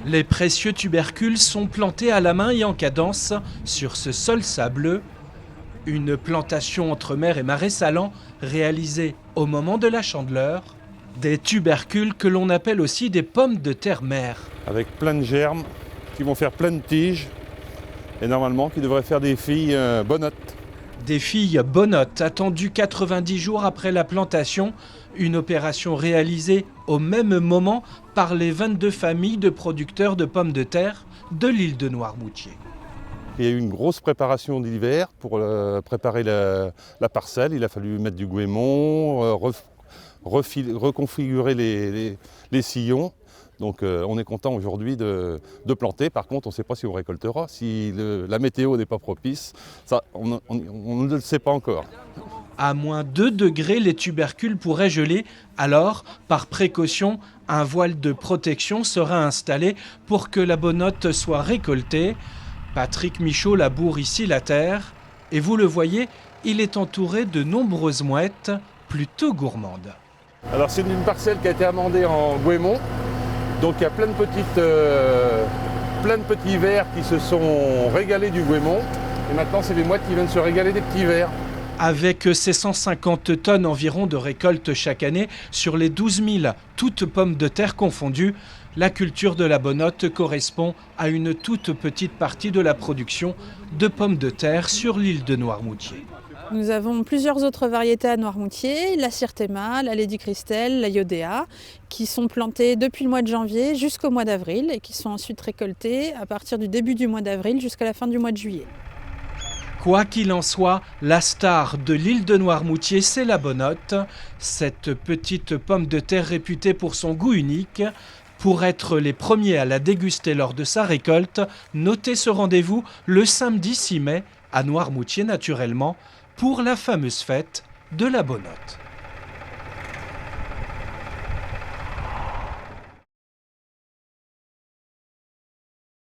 Les précieux tubercules sont plantés à la main et en cadence sur ce sol sableux. Une plantation entre mer et marais salants réalisée au moment de la Chandeleur. Des tubercules que l'on appelle aussi des pommes de terre mère. Avec plein de germes qui vont faire plein de tiges et normalement qui devraient faire des filles bonnottes. Des filles bonnottes attendues 90 jours après la plantation. Une opération réalisée au même moment par les 22 familles de producteurs de pommes de terre de l'île de Noirmoutier. Il y a eu une grosse préparation d'hiver pour préparer la parcelle. Il a fallu mettre du goémon, reconfigurer les sillons. Donc on est content aujourd'hui de planter. Par contre, on ne sait pas si on récoltera. Si la météo n'est pas propice, ça, on ne le sait pas encore. À moins 2 degrés, les tubercules pourraient geler. Alors, par précaution, un voile de protection sera installé pour que la bonnotte soit récoltée. Patrick Michaud laboure ici la terre. Et vous le voyez, il est entouré de nombreuses mouettes, plutôt gourmandes. Alors c'est une parcelle qui a été amendée en goémon. Donc il y a plein de petits vers qui se sont régalés du goémon. Et maintenant, c'est les mouettes qui viennent se régaler des petits vers. Avec ces 150 tonnes environ de récolte chaque année, sur les 12 000, toutes pommes de terre confondues, la culture de la bonnotte correspond à une toute petite partie de la production de pommes de terre sur l'île de Noirmoutier. Nous avons plusieurs autres variétés à Noirmoutier, la Syrthéma, la Lady Christelle, la Iodea, qui sont plantées depuis le mois de janvier jusqu'au mois d'avril et qui sont ensuite récoltées à partir du début du mois d'avril jusqu'à la fin du mois de juillet. Quoi qu'il en soit, la star de l'île de Noirmoutier, c'est la bonnotte, cette petite pomme de terre réputée pour son goût unique. Pour être les premiers à la déguster lors de sa récolte, notez ce rendez-vous le samedi 6 mai, à Noirmoutier naturellement, pour la fameuse fête de la bonnotte.